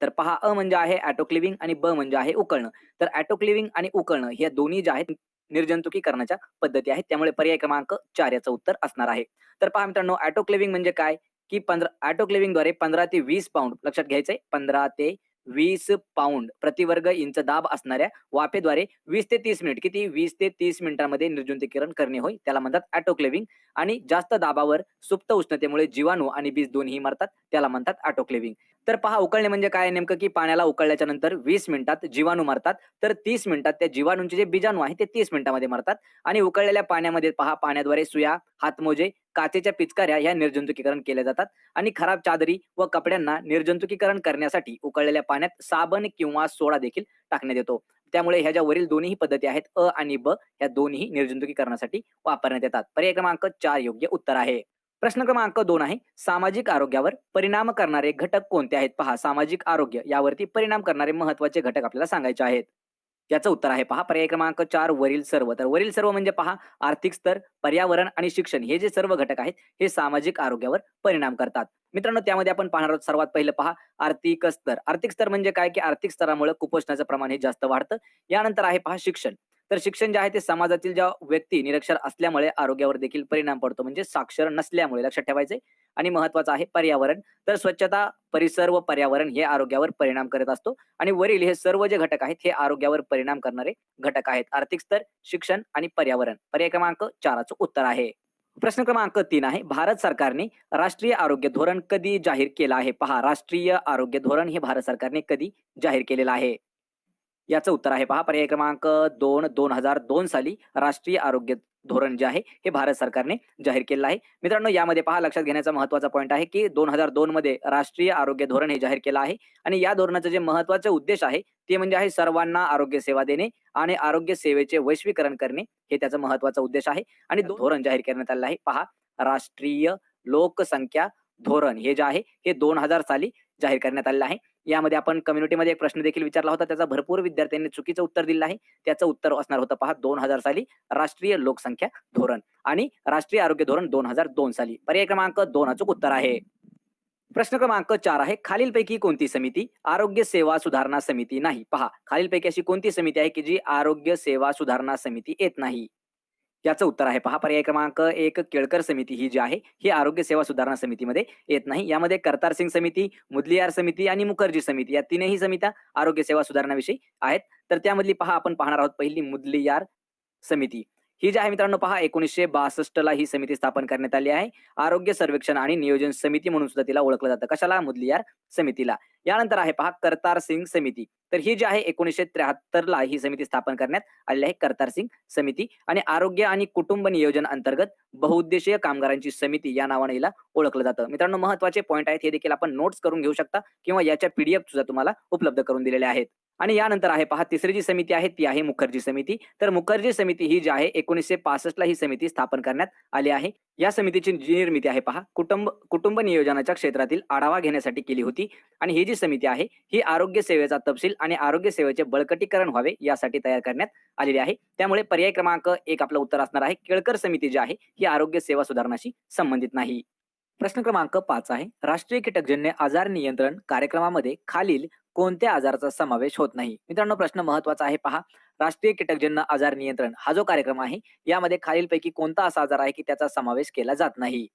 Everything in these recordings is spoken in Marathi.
तर पहा अ म्हणजे आहे ऑटोक्लेव्हिंग आणि ब म्हणजे आहे उकळणं. तर ऑटोक्लेव्हिंग आणि उकळणं ह्या दोन्ही ज्या आहेत निर्जंतुकीकरणाच्या पद्धती आहेत. त्यामुळे पर्याय क्रमांक 4 याचं उत्तर असणार आहे. तर पहा मित्रांनो ऑटोक्लेव्हिंग म्हणजे काय? की ऑटोक्लेव्हिंगद्वारे 15 ते 20 पाउंड लक्षात घ्यायचंय 15 ते 20 पाउंड प्रति वर्ग इंच दाब असणाऱ्या वाफेद्वारे 20 ते 30 मिनिट किती 20 ते 30 मिनिटांमध्ये निर्जंतुकीकरण करणे होय. त्याला म्हणतात ऑटोक्लेव्हिंग आणि जास्त दाबावर सुप्त उष्णतेमुळे जीवाणू आणि बीज दोन्ही मरतात. त्याला म्हणतात ऑटोक्लेव्हिंग. तर पहा उकळणे म्हणजे काय नेमकं की पाण्याला उकळल्याच्या नंतर 20 मिनिटात जीवाणू मरतात. तर 30 मिनिटात त्या जीवाणूंचे जे बीजाणू आहेत ते 30 मिनिटांमध्ये मरतात आणि उकळलेल्या पाण्यामध्ये पहा पाण्याद्वारे सुया, हातमोजे, काचेच्या पिचकाऱ्या ह्या निर्जंतुकीकरण केल्या जातात आणि खराब चादरी व कपड्यांना निर्जंतुकीकरण करण्यासाठी उकळलेल्या पाण्यात साबण किंवा सोडा देखील टाकण्यात येतो. त्यामुळे ह्या ज्या वरील दोन्ही पद्धती आहेत अ आणि ब ह्या दोन्ही निर्जंतुकीकरणासाठी वापरण्यात येतात. पर्याय क्रमांक 4 योग्य उत्तर आहे. प्रश्न क्रमांक 2 आहे. सामाजिक आरोग्यावर परिणाम करणारे घटक कोणते आहेत? पहा सामाजिक आरोग्य यावरती परिणाम करणारे महत्त्वाचे घटक आपल्याला सांगायचे आहेत. याचं उत्तर आहे पहा पर्याय क्रमांक 4 वरील सर्व. तर वरील सर्व म्हणजे पहा आर्थिक स्तर, पर्यावरण आणि शिक्षण हे जे सर्व घटक आहेत हे सामाजिक आरोग्यावर परिणाम करतात. मित्रांनो त्यामध्ये आपण पाहणार आहोत सर्वात पहिलं पहा आर्थिक स्तर. आर्थिक स्तर म्हणजे काय की आर्थिक स्तरामुळे कुपोषणाचं प्रमाण हे जास्त वाढतं. यानंतर आहे पहा शिक्षण. तर शिक्षण जे आहे ते समाजातील ज्या व्यक्ती निरक्षर असल्यामुळे आरोग्यावर देखील परिणाम पडतो म्हणजे साक्षर नसल्यामुळे लक्षात ठेवायचंय. आणि महत्वाचं आहे पर्यावरण. तर स्वच्छता, परिसर व पर्यावरण हे आरोग्यावर परिणाम करत असतो आणि वरील हे सर्व जे घटक आहेत हे आरोग्यावर परिणाम करणारे घटक आहेत. आर्थिक स्तर, शिक्षण आणि पर्यावरण. पर्याय क्रमांक 4 चं उत्तर आहे. प्रश्न क्रमांक 3 आहे. भारत सरकारने राष्ट्रीय आरोग्य धोरण कधी जाहीर केलं आहे? पहा राष्ट्रीय आरोग्य धोरण हे भारत सरकारने कधी जाहीर केलेलं आहे? याचं उत्तर आहे पहा पर्याय क्रमांक 2 2002 साली राष्ट्रीय आरोग्य धोरण जे आहे हे भारत सरकारने जाहीर केलेलं आहे. मित्रांनो यामध्ये पहा लक्षात घेण्याचा महत्त्वाचा पॉइंट आहे की 2002 मध्ये राष्ट्रीय आरोग्य धोरण हे जाहीर केलं आहे आणि या धोरणाचं जे महत्त्वाचे उद्देश आहे ते म्हणजे आहे सर्वांना आरोग्य सेवा देणे आणि आरोग्य सेवेचे वैश्वीकरण करणे हे त्याचा महत्त्वाचा उद्देश आहे आणि धोरण जाहीर करण्यात आलेलं आहे. पहा राष्ट्रीय लोकसंख्या धोरण हे जे आहे हे 2000 साली जाहीर करण्यात आलेलं आहे. यामध्ये आपण कम्युनिटीमध्ये एक प्रश्न देखील विचारला होता. त्याचा भरपूर विद्यार्थ्यांनी चुकीचं उत्तर दिलं आहे. त्याचं उत्तर असणार होतं पहा 2000 साली राष्ट्रीय लोकसंख्या धोरण आणि राष्ट्रीय आरोग्य धोरण 2002 साली. पर्याय क्रमांक 2 अचूक उत्तर आहे. प्रश्न क्रमांक 4 आहे. खालीलपैकी कोणती समिती आरोग्य सेवा सुधारणा समिती नाही? पहा खालीलपैकी अशी कोणती समिती आहे की जी आरोग्य सेवा सुधारणा समिती येत नाही? याचं उत्तर आहे पहा पर्याय क्रमांक 1 केळकर समिती ही जी आहे ही आरोग्य सेवा सुधारणा समितीमध्ये येत नाही. यामध्ये करतार सिंग समिती, मुदलियार समिती आणि मुखर्जी समिती या तीनही समित्या आरोग्य सेवा सुधारणाविषयी आहेत. तर त्यामधली पहा आपण पाहणार आहोत पहिली मुदलियार समिती. ही जी आहे मित्रांनो पहा 1962 ला ही समिती स्थापन करण्यात आली आहे. आरोग्य सर्वेक्षण आणि नियोजन समिती म्हणून सुद्धा तिला ओळखलं जातं. कशाला? मुदलियार समितीला. यानंतर आहे पहा करतार सिंग समिती. तर ही जी आहे 1973 ला ही समिती स्थापन करण्यात आलेली आहे करतार सिंग समिती आणि आरोग्य आणि कुटुंब नियोजन अंतर्गत बहुउद्देशीय कामगारांची समिती या नावाने हिला ओळखलं जातं. मित्रांनो महत्त्वाचे पॉइंट आहेत हे देखील आपण नोट्स करून घेऊ शकता किंवा याच्या पीडीएफ सुद्धा तुम्हाला उपलब्ध करून दिलेल्या आहेत. आणि यानंतर आहे पहा तिसरी जी समिती आहे ती आहे मुखर्जी समिती. तर मुखर्जी समिती ही जी आहे 1965 ला ही समिती स्थापन करण्यात आली आहे. या समितीची जी निर्मिती आहे पहा कुटुंब नियोजनाच्या क्षेत्रातील आढावा घेण्यासाठी केली होती आणि ही जी समिती आहे ही आरोग्य सेवेचा तपशील आणि आरोग्य सेवेचे बळकटीकरण व्हावे यासाठी तयार करण्यात आलेली आहे. त्यामुळे पर्याय क्रमांक 1 आपलं उत्तर असणार आहे. केळकर समिती जी आहे ही आरोग्य सेवा सुधारणाशी संबंधित नाही. प्रश्न क्रमांक 5 आहे. राष्ट्रीय कीटकजन्य आजार नियंत्रण कार्यक्रमामध्ये खालील कोणत्या आजाराचा समावेश होत नाही? मित्रांनो प्रश्न महत्त्वाचा आहे पहा. राष्ट्रीय कीटकजन्य आजार नियंत्रण हा जो कार्यक्रम आहे यामध्ये खालीलपैकी कोणता असा आजार आहे की त्याचा समावेश केला जात नाही?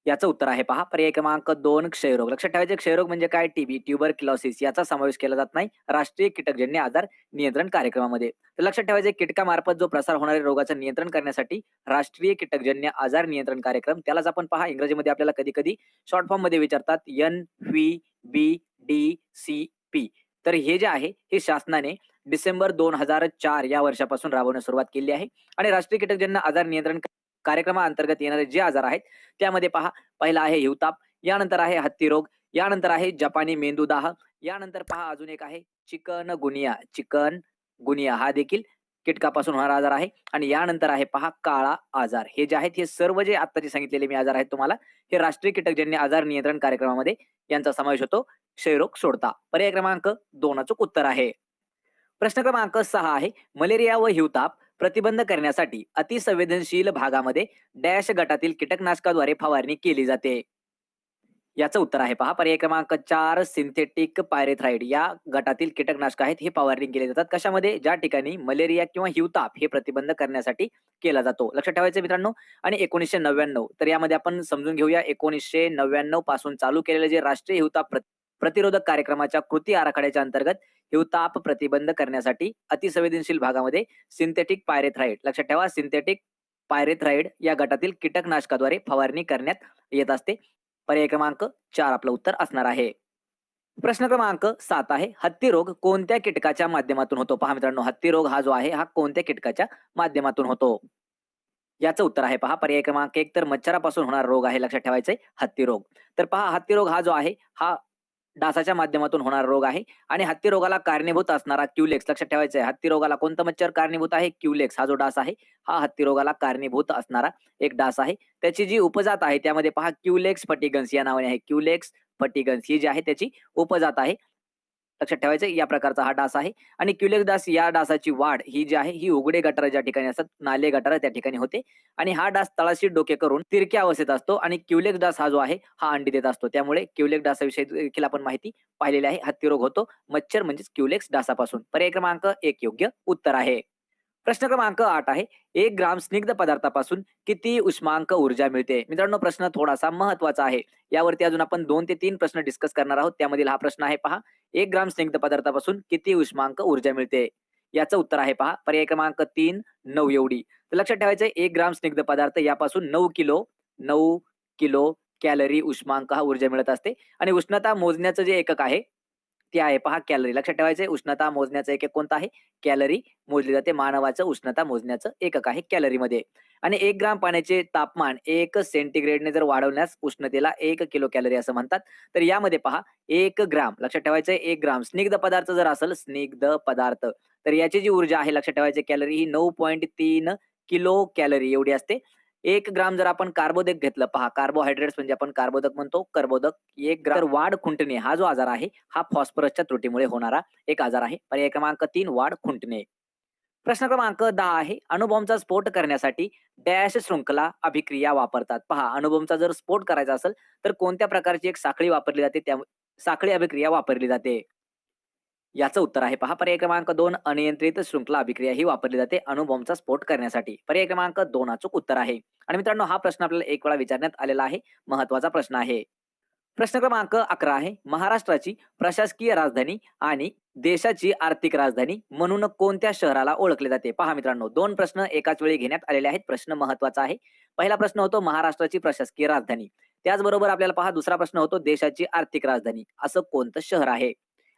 याचं उत्तर आहे पहा पर्याय क्रमांक 2 क्षयरोग. लक्षात ठेवायचे क्षयरोग म्हणजे काय? टीबी, ट्युबरक्युलोसिस याचा समावेश केला जात नाही राष्ट्रीय कीटकजन्य आजार नियंत्रण कार्यक्रमामध्ये. तर लक्षात ठेवायचे कीटकामार्फत जो प्रसार होणाऱ्या रोगाचं नियंत्रण करण्यासाठी राष्ट्रीय कीटकजन्य आजार नियंत्रण कार्यक्रम त्यालाच आपण पहा इंग्रजीमध्ये आपल्याला कधी-कधी शॉर्ट फॉर्म मध्ये विचारतात NVBDCP. तर हे जे आहे हे शासनाने डिसेंबर 2004 या वर्षापासून राबवण्यास सुरुवात केली आहे आणि राष्ट्रीय कीटकजन्य आजार नियंत्रण कार्यक्रमाअंतर्गत येणारे जे आजार आहेत त्यामध्ये पहा पहिला आहे हिवताप, यानंतर आहे हत्तीरोग, यानंतर आहे जपानी मेंदूदाह, यानंतर पहा अजून एक आहे चिकनगुनिया हा देखील कीटकापासून होणारा आजार आहे आणि यानंतर आहे पहा काळा आजार. हे जे आहेत हे सर्व जे आत्ताचे सांगितलेले मी आजार आहेत तुम्हाला हे राष्ट्रीय कीटकजन्य आजार नियंत्रण कार्यक्रमामध्ये यांचा समावेश होतो. क्षयरोग सोडता. पर्याय क्रमांक 2 अचूक उत्तर आहे. प्रश्न क्रमांक 6 आहे. मलेरिया व हिवताप प्रतिबंध करण्यासाठी अतिसंवेदनशील भागामध्ये डॅश गटातील कीटकनाशकाद्वारे फवारणी केली जाते. याचं उत्तर आहे पहा पर्याय क्रमांक 4 सिंथेटिक पायरेथ्राइड या गटातील कीटकनाशक आहेत हे फवारणी केले जातात. कशामध्ये? ज्या ठिकाणी मलेरिया किंवा हिवताप हे प्रतिबंध करण्यासाठी केला जातो. लक्षात ठेवायचं मित्रांनो. आणि 1999 तर यामध्ये आपण समजून घेऊया 1999 पासून चालू केलेले जे राष्ट्रीय हिवताप प्रतिरोधक कार्यक्रमाच्या कृती आराखड्याच्या अंतर्गत हिवताप प्रतिबंध करण्यासाठी अतिसंवेदनशील भागामध्ये सिंथेटिक पायरेथ्राइड लक्षात ठेवा सिंथेटिक पायरेथ्राइड या गटातील कीटकनाशकाद्वारे फवारणी करण्यात येत असते. पर्याय क्रमांक 4 आपलं उत्तर असणार आहे. प्रश्न क्रमांक 7 आहे हत्ती रोग कोणत्या कीटकाच्या माध्यमातून होतो? पहा मित्रांनो हत्ती रोग हा जो आहे हा कोणत्या कीटकाच्या माध्यमातून होतो? याचं उत्तर आहे पहा पर्याय क्रमांक 1 तर मच्छरापासून होणारा रोग आहे लक्षात ठेवायचंय हत्ती रोग. तर पहा हत्ती रोग हा जो आहे हा डासाच्या माध्यमातून होणारा रोग आहे आणि हत्ती रोगाला कारणीभूत असणारा क्युलेक्स लक्षात ठेवायचं आहे. हत्ती रोगाला कोणता मच्छर कारणीभूत आहे? क्युलेक्स हा जो डास आहे हा हत्ती रोगाला कारणीभूत असणारा एक डास आहे. त्याची जी उपजात आहे त्यामध्ये पहा क्युलेक्स फटिगन्स या नावाने आहे. क्युलेक्स फटिगन्स ही जी आहे त्याची उपजात आहे. लक्षात ठेवायचं या प्रकारचा हा डास आहे आणि क्युलेक्स डास या डासाची वाढ ही जी आहे ही उघडे गटार ज्या ठिकाणी असतात नाले गटार त्या ठिकाणी होते आणि हा डास तळाशी डोके करून तिरक्या अवस्थेत असतो आणि क्युलेक्स डास हा जो आहे हा अंडी देत असतो. त्यामुळे क्युलेक्स डासाविषयी देखील आपण माहिती पाहिलेली आहे. हत्ती रोग होतो मच्छर म्हणजेच क्युलेक्स डासापासून. पर्याय क्रमांक 1 योग्य उत्तर आहे. प्रश्न क्रमांक 8 आहे 1 ग्राम स्निग्ध पदार्थापासून किती उष्मांक ऊर्जा मिळते? मित्रांनो प्रश्न थोडासा महत्वाचा आहे. यावरती अजून आपण 2 ते 3 प्रश्न डिस्कस करणार आहोत. त्यामधील हा प्रश्न आहे पहा 1 ग्राम स्निग्ध पदार्थापासून किती उष्मांक ऊर्जा मिळते? याचं उत्तर आहे पहा पर्याय क्रमांक 3 9 एवढी. तर लक्षात ठेवायचं 1 ग्राम स्निग्ध पदार्थ यापासून 9 किलो कॅलरी उष्मांक हा ऊर्जा मिळत असते आणि उष्णता मोजण्याचं जे एकक आहे ते आहे पहा कॅलरी. लक्षात ठेवायचंय उष्णता मोजण्याचं एकक कोणतं आहे? कॅलरी मोजली जाते. मानवाचं उष्णता मोजण्याचं एकक आहे कॅलरीमध्ये. आणि 1 ग्राम पाण्याचे तापमान 1 सेंटीग्रेडने जर वाढवण्यास उष्णतेला 1 किलो कॅलरी असं म्हणतात. तर यामध्ये पहा 1 ग्राम लक्षात ठेवायचंय 1 ग्राम स्निग्ध पदार्थ जर असेल स्निग्ध पदार्थ तर याची जी ऊर्जा आहे लक्षात ठेवायची कॅलरी ही 9.3 किलो कॅलरी एवढी असते. 1 ग्राम जर आपण कार्बोदक घेतलं पहा कार्बोहायड्रेट्स म्हणजे आपण कार्बोदक म्हणतो कर्बोदक 1 ग्राम तर वाढ खुंटणे हा जो आजार आहे हा फॉस्फरसच्या त्रुटीमुळे होणारा एक आजार आहे. पर्याय क्रमांक 3 वाढ खुंटणे. प्रश्न क्रमांक 10 आहे अणुबॉम्बचा स्फोट करण्यासाठी डॅश शृंखला अभिक्रिया वापरतात. पहा अणुबॉम्बचा जर स्फोट करायचा असेल तर कोणत्या प्रकारची एक साखळी वापरली जाते? त्या साखळी अभिक्रिया वापरली जाते. याचं उत्तर आहे पहा पर्याय क्रमांक 2 अनियंत्रित शृंखला अभिक्रिया ही वापरली जाते अणुबॉम्बचा स्फोट करण्यासाठी. पर्याय क्रमांक 2 अचूक उत्तर आहे. आणि मित्रांनो हा प्रश्न आपल्याला एक वेळा विचारण्यात आलेला आहे. महत्वाचा प्रश्न आहे. प्रश्न क्रमांक 11 आहे महाराष्ट्राची प्रशासकीय राजधानी आणि देशाची आर्थिक राजधानी म्हणून कोणत्या शहराला ओळखले जाते? पहा मित्रांनो 2 प्रश्न एकाच वेळी घेण्यात आलेले आहेत. प्रश्न महत्वाचा आहे. पहिला प्रश्न होतो महाराष्ट्राची प्रशासकीय राजधानी. त्याचबरोबर आपल्याला पहा दुसरा प्रश्न होतो देशाची आर्थिक राजधानी असं कोणतं शहर आहे?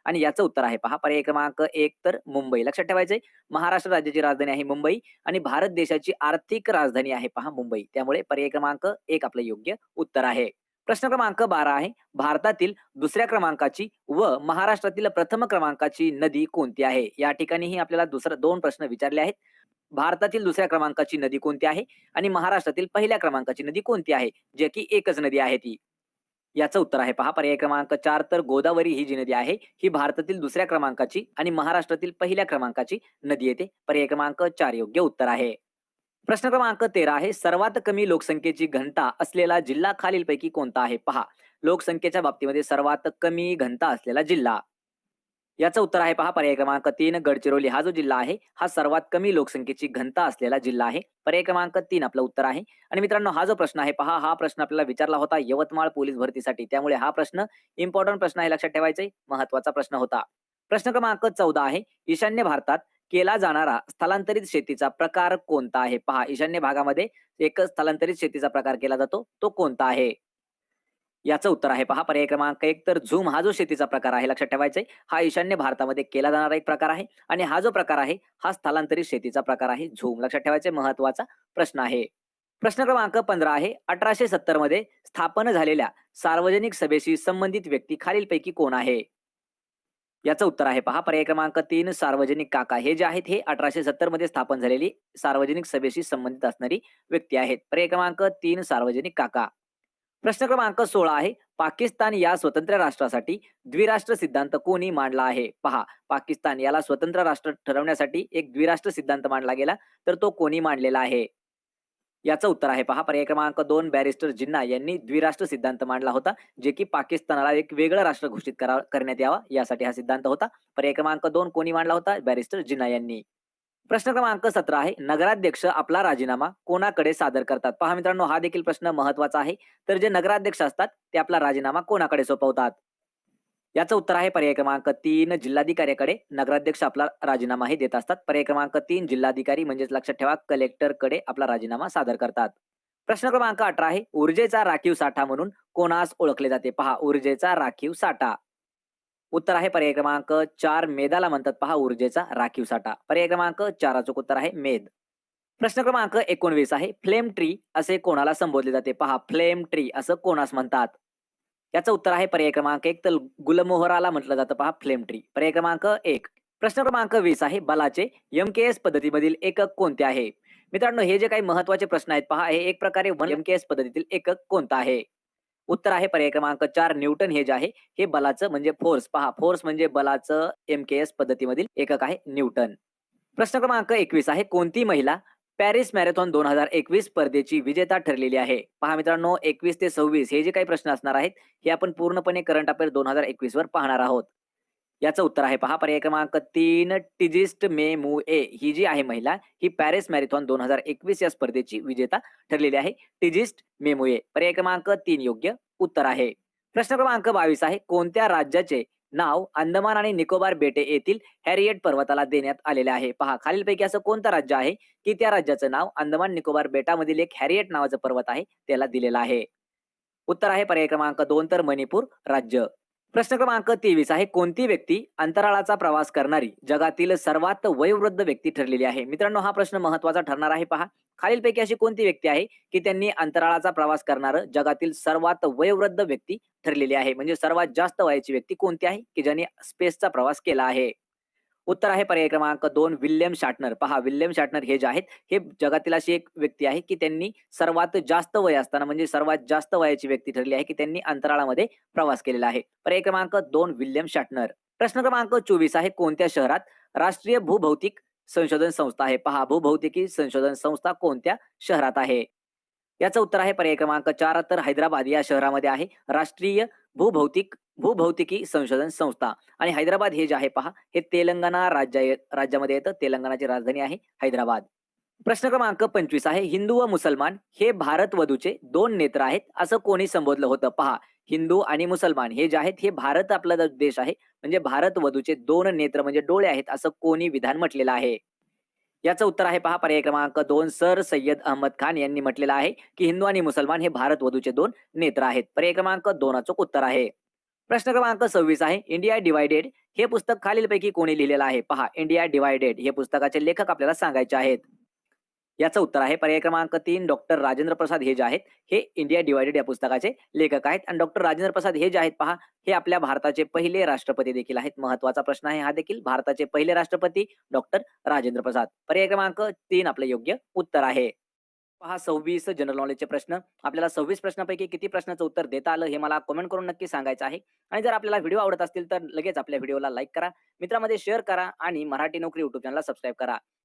आणि याचं उत्तर आहे पहा पर्याय क्रमांक 1 तर मुंबई. लक्षात ठेवायचंय महाराष्ट्र राज्याची राजधानी आहे मुंबई आणि भारत देशाची आर्थिक राजधानी आहे पहा मुंबई. त्यामुळे पर्याय क्रमांक 1 आपलं योग्य उत्तर आहे. प्रश्न क्रमांक 12 आहे भारतातील दुसऱ्या क्रमांकाची व महाराष्ट्रातील प्रथम क्रमांकाची नदी कोणती आहे? या ठिकाणीही आपल्याला 2 प्रश्न विचारले आहेत. भारतातील दुसऱ्या क्रमांकाची नदी कोणती आहे आणि महाराष्ट्रातील पहिल्या क्रमांकाची नदी कोणती आहे? जे की एकच नदी आहे ती. याचं उत्तर आहे पहा पर्याय क्रमांक 4 तर गोदावरी ही जी नदी आहे ही भारतातील दुसऱ्या क्रमांकाची आणि महाराष्ट्रातील पहिल्या क्रमांकाची नदी येते. पर्याय क्रमांक 4 योग्य उत्तर आहे. प्रश्न क्रमांक 13 आहे सर्वात कमी लोकसंख्येची घनता असलेला जिल्हा खालीलपैकी कोणता आहे? पहा लोकसंख्येच्या बाबतीमध्ये सर्वात कमी घनता असलेला जिल्हा. याचं उत्तर आहे पहा पर्याय क्रमांक 3 गडचिरोली हा जो जिल्हा आहे हा सर्वात कमी लोकसंख्येची घनता असलेला जिल्हा आहे. पर्याय क्रमांक 3 आपलं उत्तर आहे. आणि मित्रांनो हा जो प्रश्न आहे पहा हा प्रश्न आपल्याला विचारला होता यवतमाळ पोलीस भरतीसाठी. त्यामुळे हा प्रश्न इम्पॉर्टंट प्रश्न आहे लक्षात ठेवायचा महत्वाचा प्रश्न होता. प्रश्न क्रमांक 14 आहे ईशान्य भारतात केला जाणारा स्थलांतरित शेतीचा प्रकार कोणता आहे? पहा ईशान्य भागामध्ये एक स्थलांतरित शेतीचा प्रकार केला जातो तो कोणता आहे? याचं उत्तर आहे पहा पर्याय क्रमांक 1 तर झूम हा जो शेतीचा प्रकार आहे लक्षात ठेवायचा आहे हा ईशान्य भारतामध्ये केला जाणारा एक प्रकार आहे आणि हा जो प्रकार आहे हा स्थलांतरित शेतीचा प्रकार आहे झूम. लक्षात ठेवायचे महत्वाचा प्रश्न आहे. प्रश्न क्रमांक 15 आहे 1870 मध्ये स्थापन झालेल्या सार्वजनिक सभेशी संबंधित व्यक्ती खालीलपैकी कोण आहे? याचं उत्तर आहे पहा पर्याय क्रमांक 3 सार्वजनिक काका. हे जे आहेत हे 1870 मध्ये स्थापन झालेली सार्वजनिक सभेशी संबंधित असणारी व्यक्ती आहेत. पर्याय क्रमांक 3 सार्वजनिक काका. प्रश्न क्रमांक 16 आहे पाकिस्तान या स्वतंत्र राष्ट्रासाठी द्विराष्ट्र सिद्धांत कोणी मांडला आहे? पहा पाकिस्तान याला स्वतंत्र राष्ट्र ठरवण्यासाठी एक द्विराष्ट्र सिद्धांत मांडला गेला तर तो कोणी मांडलेला आहे? याचं उत्तर आहे पहा पर्याय क्रमांक 2 बॅरिस्टर जिन्ना यांनी द्विराष्ट्र सिद्धांत मांडला होता, जे की पाकिस्तानाला एक वेगळं राष्ट्र घोषित करण्यात यावा यासाठी हा सिद्धांत होता. पर्याय क्रमांक 2 कोणी मांडला होता? बॅरिस्टर जिन्ना यांनी. प्रश्न क्रमांक 17 आहे, नगराध्यक्ष आपला राजीनामा कोणाकडे सादर करतात? पहा मित्रांनो, हा देखील प्रश्न महत्त्वाचा आहे. तर जे नगराध्यक्ष असतात ते आपला राजीनामा कोणाकडे सोपवतात? याचं उत्तर आहे पर्याय क्रमांक 3 जिल्हाधिकाऱ्याकडे नगराध्यक्ष आपला राजीनामा हे देत असतात. पर्याय क्रमांक 3 जिल्हाधिकारी म्हणजेच लक्षात ठेवा कलेक्टरकडे आपला राजीनामा सादर करतात. प्रश्न क्रमांक 18 आहे, ऊर्जेचा राखीव साठा म्हणून कोणास ओळखले जाते? पहा, ऊर्जेचा राखीव साठा. उत्तर आहे पर्याय क्रमांक 4 मेदाला म्हणतात पहा ऊर्जेचा राखीव साठा. पर्याय क्रमांक 4 अचूक उत्तर आहे मेद. प्रश्न क्रमांक 19 आहे, फ्लेम ट्री असे कोणाला संबोधले जाते? पहा, फ्लेम ट्री असं कोणास म्हणतात? याचं उत्तर आहे पर्याय क्रमांक 1 तर गुलमोहराला म्हटलं जातं पहा फ्लेम ट्री. पर्याय क्रमांक 1. प्रश्न क्रमांक 20 आहे, बलाचे एमकेएस पद्धतीमधील एकक कोणते आहे? मित्रांनो, हे जे काही महत्त्वाचे प्रश्न आहेत पहा, हे एक प्रकारे एमकेएस पद्धतीतील एकक कोणता आहे? उत्तर आहे पर्याय क्रमांक 4 न्यूटन हे जे आहे हे बलाचं म्हणजे फोर्स. पहा, फोर्स म्हणजे बलाचं एमकेएस पद्धतीमधील एकक आहे न्यूटन. प्रश्न क्रमांक 21 आहे, कोणती महिला पॅरिस मॅरेथॉन 2021 स्पर्धेची विजेता ठरलेली आहे? पहा मित्रांनो, 21 ते 26 हे जे काही प्रश्न असणार आहेत हे आपण पूर्णपणे करंट अफेअर 2021 वर पाहणार आहोत. याचं उत्तर आहे पहा पर्याय क्रमांक 3 टिजिस्ट मेमुए ही जी आहे महिला ही पॅरिस मॅरेथॉन 2021 या स्पर्धेची विजेता ठरलेली आहे. टिजिस्ट मेमुए. पर्याय क्रमांक 3 योग्य उत्तर आहे. प्रश्न क्रमांक 22 आहे, कोणत्या राज्याचे नाव अंदमान आणि निकोबार बेटे येथील हॅरिएट पर्वताला देण्यात आलेले आहे? पहा, खालीलपैकी असं कोणतं राज्य आहे की त्या राज्याचं नाव अंदमान निकोबार बेटामधील एक हॅरिएट नावाचं पर्वत आहे त्याला दिलेलं आहे? उत्तर आहे पर्याय क्रमांक 2 तर मणिपूर राज्य. प्रश्न क्रमांक 23 आहे, कोणती व्यक्ती अंतराळाचा प्रवास करणारी जगातील सर्वात वयोवृद्ध व्यक्ती ठरलेली आहे? मित्रांनो, हा प्रश्न महत्त्वाचा ठरणार आहे पहा. खालीलपैकी अशी कोणती व्यक्ती आहे की त्यांनी अंतराळाचा प्रवास करणारं जगातील सर्वात वयोवृद्ध व्यक्ती ठरलेली आहे? म्हणजे सर्वात जास्त वयाची व्यक्ती कोणती आहे की ज्याने स्पेसचा प्रवास केला आहे? उत्तर आहे पर्याय क्रमांक 2 विल्यम शाटनर. पहा, विल्यम शाटनर हे जे आहेत हे जगातील अशी एक व्यक्ती आहे की त्यांनी सर्वात जास्त वय असताना म्हणजे सर्वात जास्त वयाची व्यक्ती ठरली आहे की त्यांनी अंतराळामध्ये प्रवास केलेला आहे. पर्याय क्रमांक 2 विल्यम शाटनर. प्रश्न क्रमांक 24 आहे, कोणत्या शहरात राष्ट्रीय भूभौतिक संशोधन संस्था आहे? पहा, भूभौतिकी संशोधन संस्था कोणत्या शहरात आहे? याचं उत्तर आहे पर्याय क्रमांक 4 तर हैदराबाद या शहरामध्ये आहे राष्ट्रीय भूभौतिकी संशोधन संस्था. आणि हैदराबाद हे जे आहे पहा हे तेलंगणा राज्यामध्ये येतं. तेलंगणाची राजधानी आहे हैदराबाद. प्रश्न क्रमांक 25 आहे, हिंदू व मुसलमान हे भारत वधूचे 2 नेत्र आहेत असं कोणी संबोधलं होतं? पहा, हिंदू आणि मुसलमान हे जे आहेत हे भारत आपला जो देश आहे म्हणजे भारत वधूचे 2 नेत्र म्हणजे डोळे आहेत असं कोणी विधान म्हटलेलं आहे? याचं उत्तर आहे पहा पर्याय क्रमांक 2 सर सय्यद अहमद खान यांनी म्हटलेलं आहे की हिंदू आणि मुसलमान हे भारत वधूचे 2 नेत्र आहेत. पर्याय क्रमांक 2 अचूक उत्तर आहे. प्रश्न क्रमांक 26 आहे, इंडिया डिवायडेड हे पुस्तक खालीलपैकी कोणी लिहिलेलं आहे? पहा, इंडिया डिवायडेड हे पुस्तकाचे लेखक आपल्याला सांगायचे आहेत. याचं उत्तर आहे पर्याय क्रमांक 3 डॉक्टर राजेंद्र प्रसाद हे जे आहेत हे इंडिया डिवायडेड या पुस्तकाचे लेखक आहेत. आणि डॉक्टर राजेंद्र प्रसाद हे जे आहेत पहा हे आपल्या भारताचे पहिले राष्ट्रपती देखील आहेत. महत्वाचा प्रश्न आहे हा देखील. भारताचे पहिले राष्ट्रपती डॉक्टर राजेंद्र प्रसाद. पर्याय क्रमांक 3 आपलं योग्य उत्तर आहे. पहा, 26 जनरल नॉलेजचे प्रश्न. आपल्याला 26 प्रश्नांपैकी किती प्रश्नाचं उत्तर देता आलं हे मला कमेंट करून नक्की सांगायचं आहे. आणि जर आपल्याला व्हिडिओ आवडत असतील तर लगेच आपल्या व्हिडिओला लाईक करा, मित्रांमध्ये शेअर करा आणि मराठी नोकरी YouTube चॅनलला सबस्क्राईब करा.